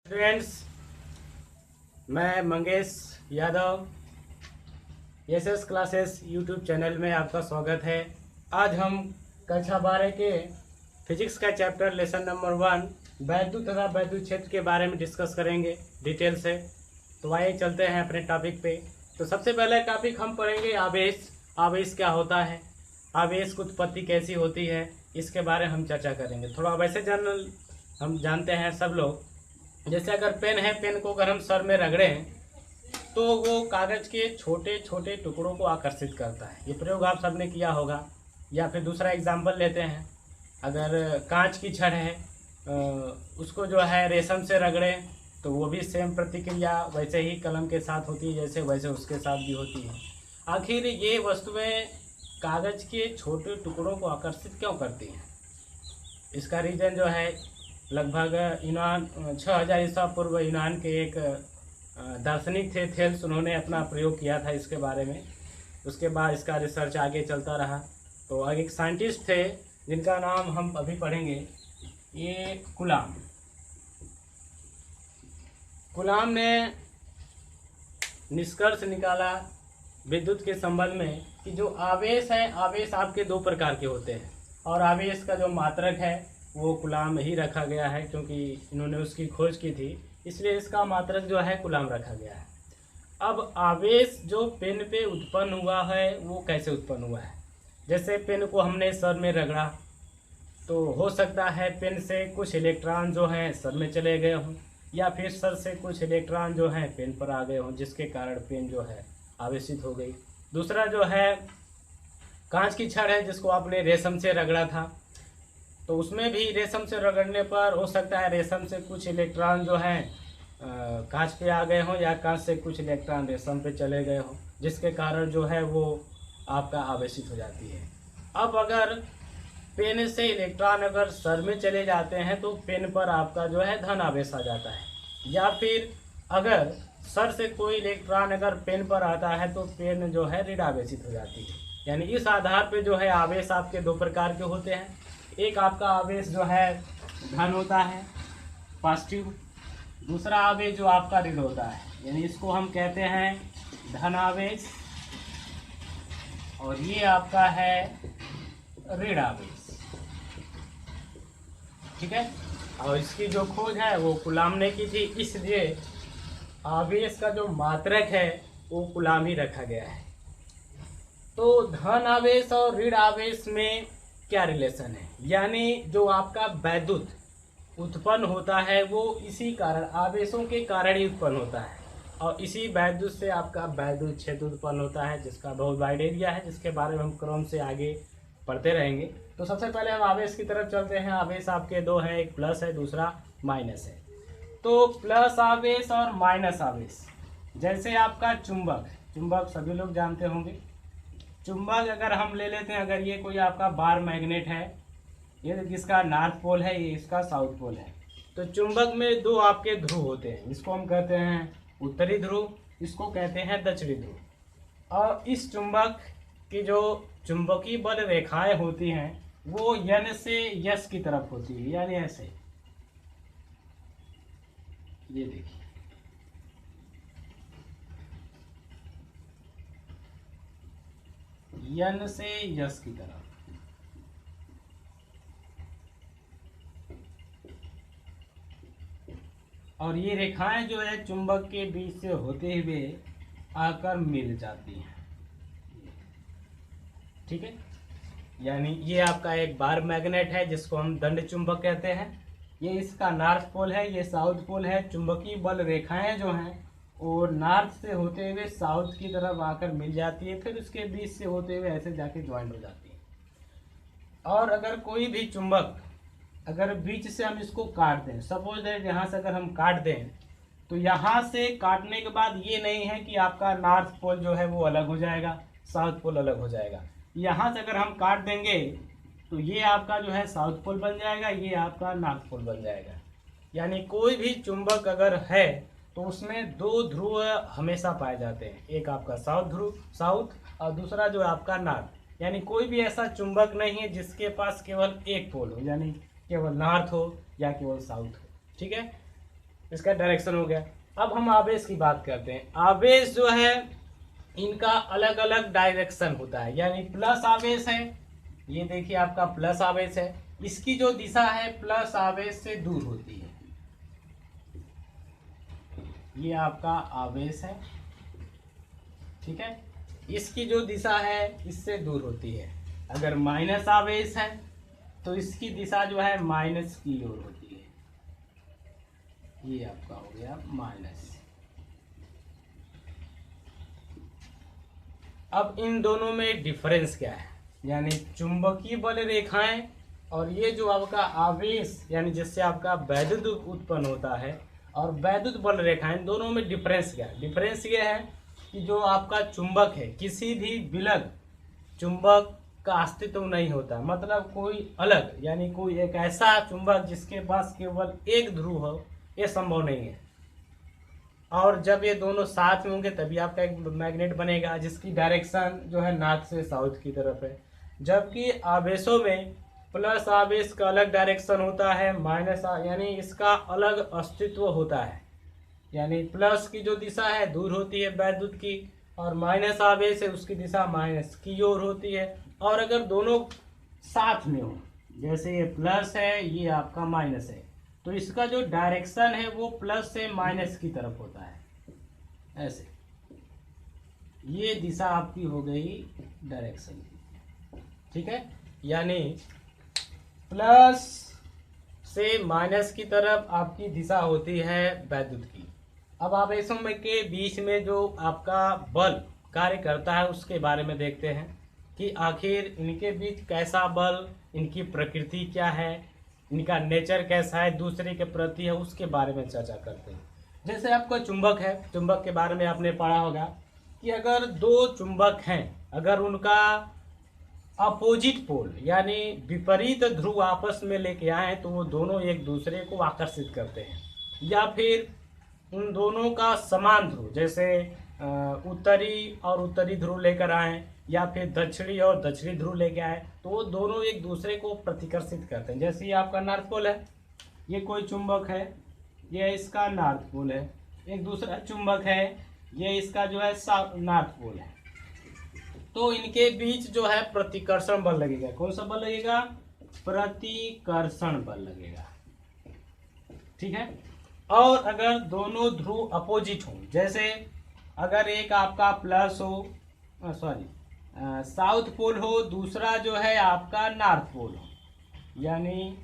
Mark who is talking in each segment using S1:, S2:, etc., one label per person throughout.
S1: Friends, मैं Mangesh Yadav SS classes YouTube channel में आपका स्वागत है। आज हम कक्षा 12 के फिजिक्स का चैप्टर लेसन नंबर 1 वैद्युत तथा वैद्युत क्षेत्र के बारे में डिस्कस करेंगे डिटेल से। तो आइए चलते हैं अपने टॉपिक पे। तो सबसे पहले टॉपिक हम पढ़ेंगे आवेश। आवेश क्या होता है, आवेश की उत्पत्ति कैसी होती है, इसके बारे में हम चर्चा करेंगे। थोड़ा वैसे हम जानते हैं सब लोग, जैसे अगर पेन है, पेन को अगर हम सर में रगड़ें तो वो कागज़ के छोटे छोटे टुकड़ों को आकर्षित करता है। ये प्रयोग आप सबने किया होगा। या फिर दूसरा एग्जाम्पल लेते हैं, अगर कांच की छड़ है, उसको जो है रेशम से रगड़ें तो वो भी सेम प्रतिक्रिया वैसे ही कलम के साथ होती है जैसे वैसे उसके साथ भी होती है। आखिर ये वस्तुएं कागज़ के छोटे टुकड़ों को आकर्षित क्यों करती हैं? इसका रीज़न जो है, लगभग यूनान 6000 ईसा पूर्व यूनान के एक दार्शनिक थे थेल्स, उन्होंने अपना प्रयोग किया था इसके बारे में। उसके बाद इसका रिसर्च आगे चलता रहा। तो आगे एक साइंटिस्ट थे जिनका नाम हम अभी पढ़ेंगे, ये कुलाम ने निष्कर्ष निकाला विद्युत के संबंध में कि जो आवेश है, आवेश आपके दो प्रकार के होते हैं और आवेश का जो मात्रक है वो कुलाम ही रखा गया है, क्योंकि इन्होंने उसकी खोज की थी, इसलिए इसका मात्रक जो है कुलाम रखा गया है। अब आवेश जो पेन पे उत्पन्न हुआ है वो कैसे उत्पन्न हुआ है? जैसे पेन को हमने सर में रगड़ा तो हो सकता है पेन से कुछ इलेक्ट्रॉन जो हैं सर में चले गए हों, या फिर सर से कुछ इलेक्ट्रॉन जो हैं पेन पर आ गए हों, जिसके कारण पेन जो है आवेशित हो गई। दूसरा जो है कांच की छड़ है, जिसको आपने रेशम से रगड़ा था, तो उसमें भी रेशम से रगड़ने पर हो सकता है रेशम से कुछ इलेक्ट्रॉन जो हैं कांच पे आ गए हों, या कांच से कुछ इलेक्ट्रॉन रेशम पे चले गए हों, जिसके कारण जो है वो आपका आवेशित हो जाती है। अब अगर पेन से इलेक्ट्रॉन अगर सर में चले जाते हैं तो पेन पर आपका जो है धन आवेश आ जाता है, या फिर अगर सर से कोई इलेक्ट्रॉन अगर पेन पर आता है तो पेन जो है ऋण आवेशित हो जाती है। यानी इस आधार पे जो है आवेश आपके दो प्रकार के होते हैं। एक आपका आवेश जो है धन होता है, पॉजिटिव। दूसरा आवेश जो आपका ऋण होता है, यानी इसको हम कहते हैं धन आवेश, और ये आपका है ऋण आवेश। ठीक है, और इसकी जो खोज है वो कुलाम ने की थी, इसलिए आवेश का जो मात्रक है वो कुलाम ही रखा गया है। तो धन आवेश और ऋण आवेश में क्या रिलेशन है? यानी जो आपका वैद्युत उत्पन्न होता है वो इसी कारण, आवेशों के कारण ही उत्पन्न होता है, और इसी वैद्युत से आपका वैद्युत क्षेत्र उत्पन्न होता है, जिसका बहुत वाइड एरिया है, जिसके बारे में हम क्रम से आगे पढ़ते रहेंगे। तो सबसे पहले हम आवेश की तरफ चलते हैं। आवेश आपके दो हैं, एक प्लस है, दूसरा माइनस है। तो प्लस आवेश और माइनस आवेश, जैसे आपका चुंबक सभी लोग जानते होंगे। चुंबक अगर हम ले लेते हैं, अगर ये कोई आपका बार मैग्नेट है, ये इसका नॉर्थ पोल है, ये इसका साउथ पोल है, तो चुंबक में दो आपके ध्रुव होते हैं, इसको हम कहते हैं उत्तरी ध्रुव, इसको कहते हैं दक्षिणी ध्रुव। और इस चुंबक की जो चुंबकीय बल रेखाएं होती हैं वो यन से यस की तरफ होती है, यानी ऐसे, ये देखिए, यन से यस की तरफ। और ये रेखाएं जो है चुंबक के बीच से होते हुए आकर मिल जाती हैं। ठीक है, यानी ये आपका एक बार मैग्नेट है जिसको हम दंड चुंबक कहते हैं। ये इसका नॉर्थ पोल है, ये साउथ पोल है। चुंबकीय बल रेखाएं जो हैं वो नॉर्थ से होते हुए साउथ की तरफ आकर मिल जाती है, फिर उसके बीच से होते हुए ऐसे जाके ज्वाइंट हो जाती है। और अगर कोई भी चुंबक अगर बीच से हम इसको काट दें, सपोज दैट यहाँ से अगर हम काट दें, तो यहाँ से काटने के बाद ये नहीं है कि आपका नॉर्थ पोल जो है वो अलग हो जाएगा, साउथ पोल अलग हो जाएगा। यहाँ से अगर हम काट देंगे तो ये आपका जो है साउथ पोल बन जाएगा, ये आपका नॉर्थ पोल बन जाएगा। यानी कोई भी चुंबक अगर है तो उसमें दो ध्रुव हमेशा पाए जाते हैं, एक आपका साउथ और दूसरा जो आपका नॉर्थ। यानी कोई भी ऐसा चुंबक नहीं है जिसके पास केवल एक पोल हो, यानी केवल नॉर्थ हो या केवल साउथ हो। ठीक है, इसका डायरेक्शन हो गया। अब हम आवेश की बात करते हैं। आवेश जो है इनका अलग अलग डायरेक्शन होता है, यानी प्लस आवेश है, ये देखिए आपका प्लस आवेश है, इसकी जो दिशा है प्लस आवेश से दूर होती है, ये आपका आवेश है, ठीक है। इसकी जो दिशा है इससे दूर होती है। अगर माइनस आवेश है तो इसकी दिशा जो है माइनस की ओर होती है, ये आपका हो गया माइनस। अब इन दोनों में डिफरेंस क्या है, यानी चुंबकीय बल रेखाएं और ये जो आपका आवेश यानी जिससे आपका वैद्युत उत्पन्न होता है और वैद्युत बल रेखाएं, दोनों में डिफरेंस क्या है। डिफरेंस ये है कि जो आपका चुंबक है, किसी भी विलग चुंबक का अस्तित्व नहीं होता, मतलब कोई अलग यानी कोई एक ऐसा चुंबक जिसके पास केवल एक ध्रुव हो, ये संभव नहीं है। और जब ये दोनों साथ में होंगे तभी आपका एक मैग्नेट बनेगा जिसकी डायरेक्शन जो है नॉर्थ से साउथ की तरफ है। जबकि आवेशों में प्लस आवेश का अलग डायरेक्शन होता है, माइनस यानी इसका अलग अस्तित्व होता है, यानी प्लस की जो दिशा है दूर होती है वैद्युत की, और माइनस आवेश है उसकी दिशा माइनस की ओर होती है। और अगर दोनों साथ में हो, जैसे ये प्लस है ये आपका माइनस है, तो इसका जो डायरेक्शन है वो प्लस से माइनस की तरफ होता है, ऐसे। ये दिशा आपकी हो गई डायरेक्शन की, ठीक है। यानी प्लस से माइनस की तरफ आपकी दिशा होती है वैद्युत की। अब आवेशों में के बीच में जो आपका बल कार्य करता है उसके बारे में देखते हैं कि आखिर इनके बीच कैसा बल, इनकी प्रकृति क्या है, इनका नेचर कैसा है, दूसरे के प्रति है, उसके बारे में चर्चा करते हैं। जैसे आपका चुंबक है, चुंबक के बारे में आपने पढ़ा होगा कि अगर दो चुंबक हैं, अगर उनका अपोजिट पोल यानी विपरीत ध्रुव आपस में लेके आए तो वो दोनों एक दूसरे को आकर्षित करते हैं, या फिर उन दोनों का समान ध्रुव, जैसे उत्तरी और उत्तरी ध्रुव लेकर आए या फिर दक्षिणी और दक्षिणी ध्रुव लेके आए, तो वो दोनों एक दूसरे को प्रतिकर्षित करते हैं। जैसे ये आपका नॉर्थ पोल है, ये कोई चुंबक है, ये इसका नॉर्थ पोल है, एक दूसरा चुंबक है, ये इसका जो है नॉर्थ पोल है, तो इनके बीच जो है प्रतिकर्षण बल लगेगा। कौन सा बल लगेगा? प्रतिकर्षण बल लगेगा, ठीक है। और अगर दोनों ध्रुव अपोजिट हो, जैसे अगर एक आपका प्लस हो, साउथ पोल हो, दूसरा जो है आपका नॉर्थ पोल हो, यानी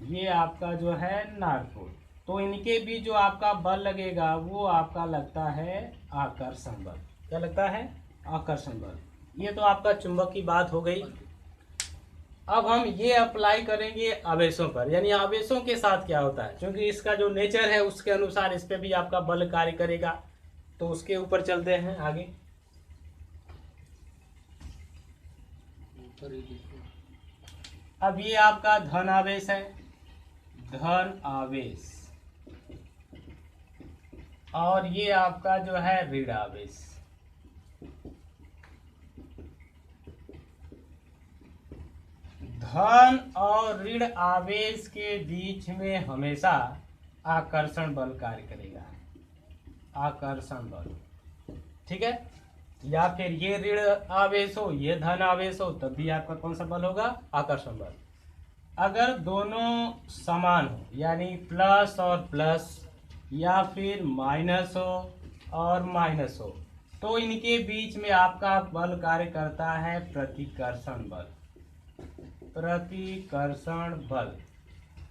S1: ये आपका जो है नॉर्थ पोल, तो इनके बीच जो आपका बल लगेगा वो आपका लगता है आकर्षण बल। क्या लगता है? आकर्षण बल। ये तो आपका चुंबक की बात हो गई। अब हम ये अप्लाई करेंगे आवेशों पर, यानी आवेशों के साथ क्या होता है, क्योंकि इसका जो नेचर है उसके अनुसार इस पे भी आपका बल कार्य करेगा, तो उसके ऊपर चलते हैं आगे। अब ये आपका धन आवेश है, धन आवेश, और ये आपका जो है ऋण आवेश। धन और ऋण आवेश के बीच में हमेशा आकर्षण बल कार्य करेगा, आकर्षण बल, ठीक है। या फिर ये ऋण आवेश हो, ये धन आवेश हो, तब भी आपका कौन सा बल होगा? आकर्षण बल। अगर दोनों समान हो, यानी प्लस और प्लस, या फिर माइनस हो और माइनस हो, तो इनके बीच में आपका बल कार्य करता है प्रतिकर्षण बल। प्रतिकर्षण बल,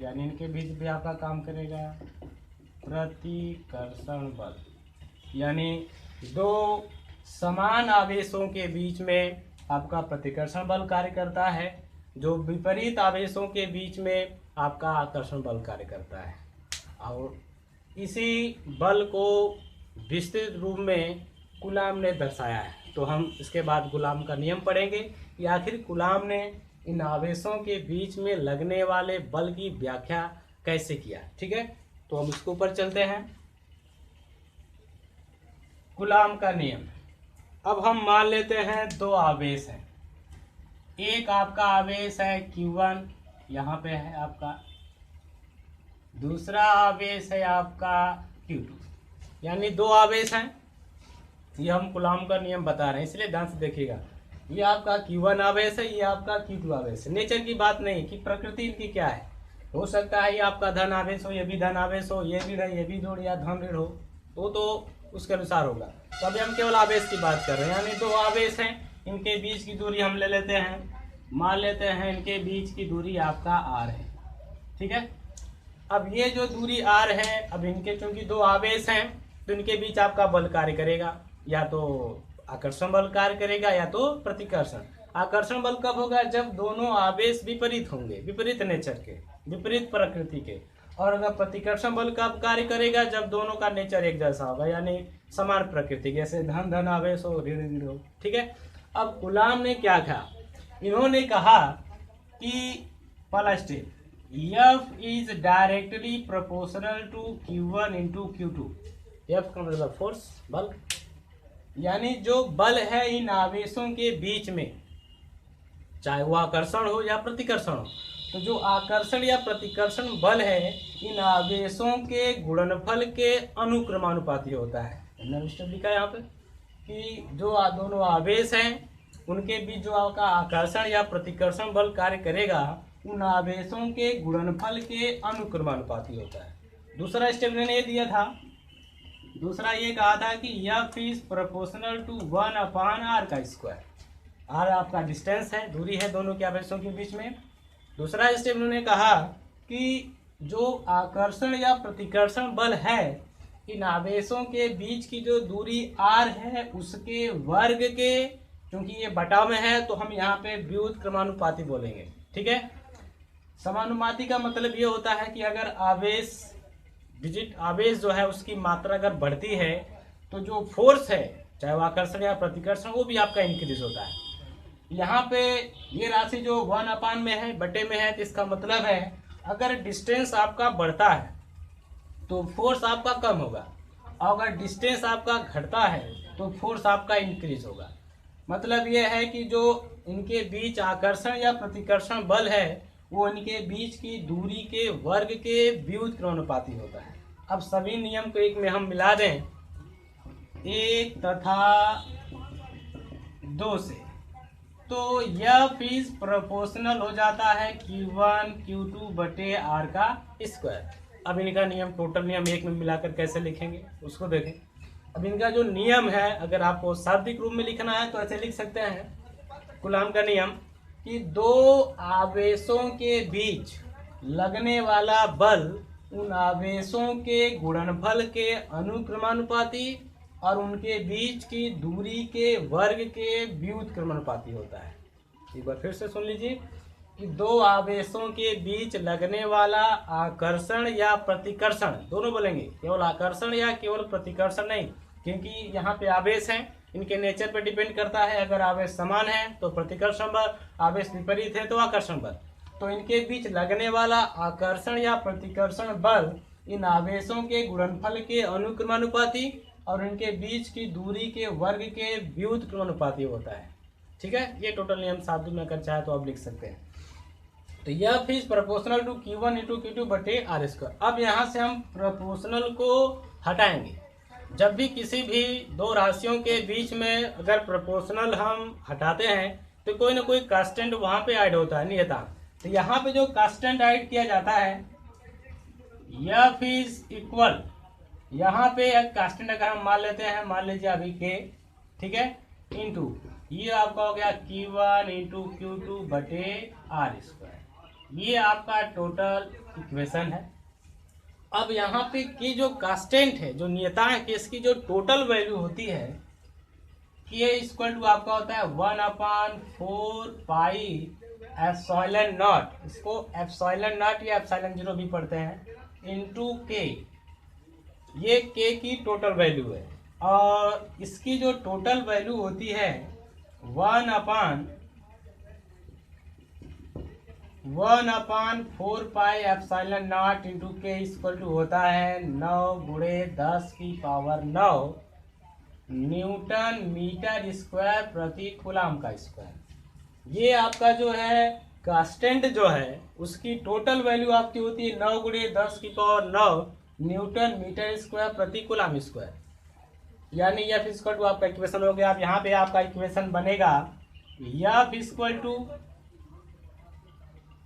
S1: यानी इनके बीच भी आपका काम करेगा प्रतिकर्षण बल, यानी दो समान आवेशों के बीच में आपका प्रतिकर्षण बल कार्य करता है, जो विपरीत आवेशों के बीच में आपका आकर्षण बल कार्य करता है। और इसी बल को विस्तृत रूप में कूलाम ने दर्शाया है। तो हम इसके बाद कूलाम का नियम पढ़ेंगे कि आखिर कूलाम ने इन आवेशों के बीच में लगने वाले बल की व्याख्या कैसे किया, ठीक है। तो हम इसके ऊपर चलते हैं। कूलाम का नियम। अब हम मान लेते हैं दो आवेश हैं, एक आपका आवेश है Q1, यहाँ पे है आपका, दूसरा आवेश है आपका Q2, यानी दो आवेश हैं। ये हम कूलाम का नियम बता रहे हैं, इसलिए ध्यान से देखिएगा। ये आपका Q1 आवेश है, ये आपका Q2 आवेश है। नेचर की बात नहीं कि प्रकृति इनकी क्या है। हो सकता है ये आपका धन आवेश हो, ये भी धन आवेश हो, ये ऋण है, ये भी ऋण या धन ऋण हो, तो उसके अनुसार होगा। तो अभी हम केवल आवेश की बात कर रहे हैं, यानी दो आवेश हैं, इनके बीच की दूरी हम ले लेते हैं, मान लेते हैं इनके बीच की दूरी आपका r है। ठीक है, अब ये जो दूरी r है, अब इनके चूंकि दो आवेश हैं तो इनके बीच आपका बल कार्य करेगा, या तो आकर्षण बल कार्य करेगा या तो प्रतिकर्षण। आकर्षण बल कब होगा? जब दोनों आवेश विपरीत होंगे, विपरीत नेचर के, विपरीत प्रकृति के। और अगर प्रतिकर्षण बल कब कार्य करेगा? जब दोनों का नेचर एक जैसा होगा, यानी समान प्रकृति, जैसे धन धन आवेश हो, ऋण ऋण हो। ठीक है, अब कूलाम ने क्या कहा? इन्होंने कहा कि पहला step, F is directly proportional to Q1 into Q2। F का मतलब फोर्स, बल, यानी जो बल है इन आवेशों के बीच में, चाहे वो आकर्षण हो या प्रतिकर्षण हो, तो जो आकर्षण या प्रतिकर्षण बल है इन आवेशों के गुणनफल के अनुक्रमानुपाती होता है। लिखा है यहाँ पे कि जो दोनों आवेश हैं उनके बीच जो आपका आकर्षण या प्रतिकर्षण बल कार्य करेगा उन आवेशों के गुणनफल के अनुक्रमानुपाती होता है। दूसरा स्टेप मैंने ये दिया था, दूसरा ये कहा था कि F is proportional to 1/r का स्क्वायर। r आपका डिस्टेंस है, दूरी है दोनों के आवेशों के बीच में। दूसरा स्टेप उन्होंने कहा कि जो आकर्षण या प्रतिकर्षण बल है इन आवेशों के बीच की जो दूरी r है उसके वर्ग के, क्योंकि ये बटाव में है तो हम यहाँ पे व्युत्क्रमानुपाती बोलेंगे। ठीक है, समानुपाती का मतलब ये होता है कि अगर आवेश जो है उसकी मात्रा अगर बढ़ती है तो जो फोर्स है, चाहे वो आकर्षण या प्रतिकर्षण, वो भी आपका इंक्रीज होता है। यहाँ पे ये राशि जो 1/, में है, बटे में है, तो इसका मतलब है अगर डिस्टेंस आपका बढ़ता है तो फोर्स आपका कम होगा, और अगर डिस्टेंस आपका घटता है तो फोर्स आपका इंक्रीज होगा। मतलब ये है कि जो इनके बीच आकर्षण या प्रतिकर्षण बल है वो इनके बीच की दूरी के वर्ग के व्युत्क्रमानुपाती होता है। अब सभी नियम को एक में हम मिला दें, 1 तथा 2 से, तो F इज प्रोपोर्शनल हो जाता है Q1 Q2 बटे r का स्क्वायर। अब इनका नियम, टोटल नियम एक में मिलाकर कैसे लिखेंगे उसको देखें। अब इनका जो नियम है, अगर आपको शाब्दिक रूप में लिखना है तो ऐसे लिख सकते हैं, कूलाम का नियम कि दो आवेशों के बीच लगने वाला बल उन आवेशों के गुणनफल के अनुक्रमानुपाती और उनके बीच की दूरी के वर्ग के व्युत्क्रमानुपाती होता है। एक बार फिर से सुन लीजिए कि दो आवेशों के बीच लगने वाला आकर्षण या प्रतिकर्षण, दोनों बोलेंगे, केवल आकर्षण या केवल प्रतिकर्षण नहीं, क्योंकि यहाँ पे आवेश हैं, इनके नेचर पर डिपेंड करता है। अगर आवेश समान है तो प्रतिकर्षण बल, आवेश विपरीत है तो आकर्षण बल। तो इनके बीच लगने वाला आकर्षण या प्रतिकर्षण बल इन आवेशों के गुणनफल के अनुक्रमानुपाती और इनके बीच की दूरी के वर्ग के व्युत्क्रमानुपाती होता है। ठीक है, ये टोटल नियम शाब्दिक में अगर चाहे तो आप लिख सकते हैं। तो F is proportional to Q1 into Q2 बटे r स्क्वायर। अब यहाँ से हम प्रोपोर्शनल को हटाएंगे। जब भी किसी भी दो राशियों के बीच में अगर प्रोपोर्शनल हम हटाते हैं तो कोई ना कोई कांस्टेंट वहाँ पे ऐड होता है, नियतांक। तो यहाँ पे जो कांस्टेंट ऐड किया जाता है F इज इक्वल, यहाँ पे एक कांस्टेंट अगर हम मान लेते हैं, मान लीजिए अभी K, ठीक है, इंटू ये आपका हो गया Q1 इंटू Q2 बटे r स्क्वायर। ये आपका टोटल इक्वेशन है। अब यहाँ पे की जो कांस्टेंट है, जो नियतांक है, इसकी जो टोटल वैल्यू होती है K इक्वल टू आपका होता है 1/4 पाई एप्सिलॉन नॉट, इसको एप्सिलॉन नॉट या एप्सिलॉन 0 भी पढ़ते हैं, इंटू K। ये K की टोटल वैल्यू है और इसकी जो टोटल वैल्यू होती है 1/4 pi epsilon not into K equal to होता है 9 गुणे 10 की पावर 9 न्यूटन मीटर स्क्वायर प्रति कूलाम का स्क्वायर। ये आपका जो है कांस्टेंट जो है उसकी टोटल वैल्यू आपकी होती है 9 गुणे 10 की पावर 9 न्यूटन मीटर स्क्वायर प्रति कूलम स्क्वायर। यानी एफ इक्वल टू आपका इक्वेशन हो गया। अब यहाँ पे आपका इक्वेशन बनेगा F equal to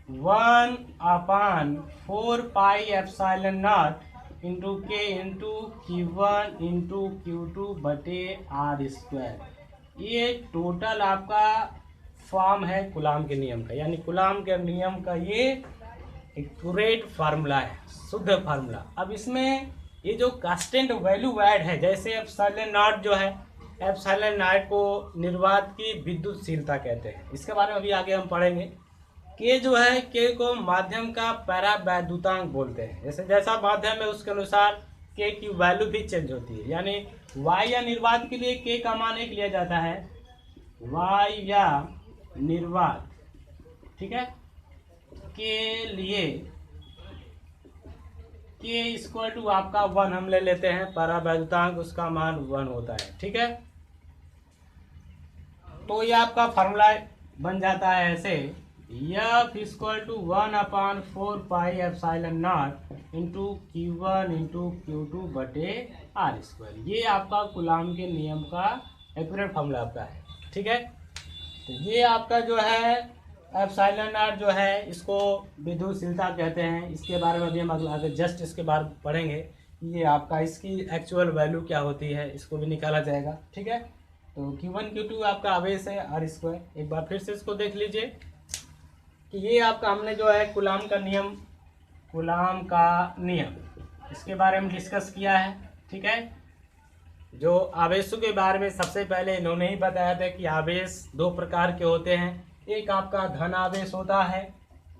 S1: 1/4 pi epsilon not into K into Q1 into Q2 बटे आर स्क्वायर। ये टोटल आपका फॉर्म है कूलम के नियम का, यानी कूलम के नियम का ये एक्यूरेट फार्मूला है, शुद्ध फार्मूला। अब इसमें ये जो कांस्टेंट वैल्यू ऐड है, जैसे एप्सिलॉन नॉट जो है, एप्सिलॉन नॉट को निर्वात की विद्युतशीलता कहते हैं, इसके बारे में अभी आगे हम पढ़ेंगे। के जो है, के को माध्यम का परावैद्युतांक बोलते हैं। जैसे जैसा माध्यम है उसके अनुसार के की वैल्यू भी चेंज होती है। यानी वाई या निर्वात के लिए के का मान एक लिया जाता है, वाई या निर्वात, ठीक है, के लिए के इक्वल टू आपका 1 हम ले लेते हैं, परावैद्युतांक उसका मान 1 होता है, ठीक है। तो ये आपका फार्मूला बन जाता है ऐसे, F equal to 1/4 pi epsilon not into Q1 into Q2 बटे आर स्क्वायर। ये आपका कूलम के नियम का एक्यूरेट फार्मूला आपका है, ठीक है। तो ये आपका जो है एप्सिलॉन नॉट जो है, इसको विद्युतशीलता कहते हैं। इसके बारे में भी हम आगे जस्ट इसके बारे में पढ़ेंगे। ये आपका इसकी एक्चुअल वैल्यू क्या होती है, इसको भी निकाला जाएगा, ठीक है। तो Q1 Q2 आपका आवेश है आर स्क्वायर। एक बार फिर से इसको देख लीजिए कि ये आपका हमने जो है कूलम का नियम, कूलम का नियम, इसके बारे में डिस्कस किया है, ठीक है। जो आवेशों के बारे में सबसे पहले इन्होंने ही बताया था कि आवेश 2 प्रकार के होते हैं। एक आपका धन आवेश होता है,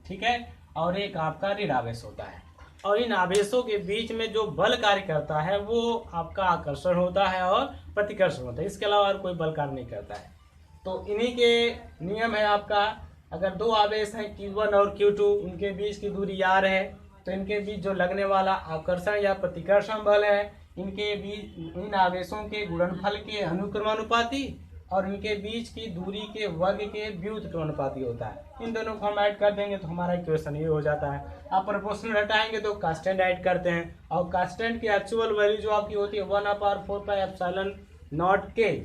S1: ठीक है, और एक आपका ऋण आवेश होता है। और इन आवेशों के बीच में जो बल कार्य करता है वो आपका आकर्षण होता है और प्रतिकर्षण होता है। इसके अलावा और कोई बल कार्य नहीं करता है। तो इन्हीं के नियम है आपका। अगर 2 आवेश हैं Q1 और Q2, इनके बीच की दूरी r है, तो इनके बीच जो लगने वाला आकर्षण या प्रतिकर्षण बल है, इनके बीच इन आवेशों के गुणनफल के अनुक्रमानुपाती और इनके बीच की दूरी के वर्ग के व्युत्क्रमानुपाती होता है। इन दोनों को हम ऐड कर देंगे तो हमारा इक्वेशन ये हो जाता है। आप प्रोपोर्शनल हटाएंगे तो कांस्टेंट ऐड करते हैं, और कांस्टेंट की एक्चुअल वैल्यू जो आपकी होती है 1/4 पाई एप्सिलॉन नॉट के,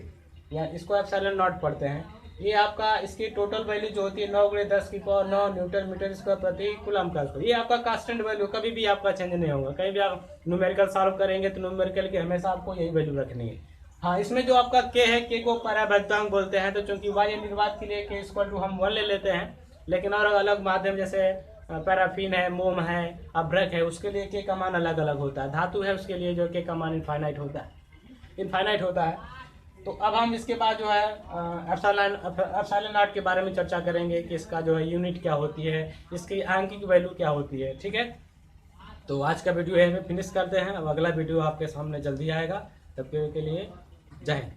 S1: या इसको एप्सिलॉन नॉट पढ़ते हैं। ये आपका इसकी टोटल वैल्यू जो होती है 9 गुणे 10 की पावर 9 न्यूटन मीटर स्क्वायर प्रति कूलम का स्क्वायर। ये आपका कांस्टेंट वैल्यू कभी भी आपका चेंज नहीं होगा। कहीं भी आप न्यूमेरिकल सॉल्व करेंगे तो न्यूमेरिकल की हमेशा आपको यही वैल्यू रखनी है। हाँ, इसमें जो आपका के है, के को परावैद्युतांक बोलते हैं। तो चूंकि वायु निर्वात के लिए के इक्वल टू हम 1 ले लेते हैं, लेकिन और अलग माध्यम जैसे पैराफिन है, मोम है, अभ्रक है, उसके लिए के का मान अलग अलग होता है। धातु है उसके लिए जो के का मान इनफाइनाइट होता है। तो अब हम इसके बाद जो है एप्सिलॉन नॉट के बारे में चर्चा करेंगे कि इसका जो है यूनिट क्या होती है, इसकी आंकिक वैल्यू क्या होती है, ठीक है। तो आज का वीडियो यहीं पे फिनिश करते हैं। अब अगला वीडियो आपके सामने जल्दी आएगा, तब के लिए जय हिंद।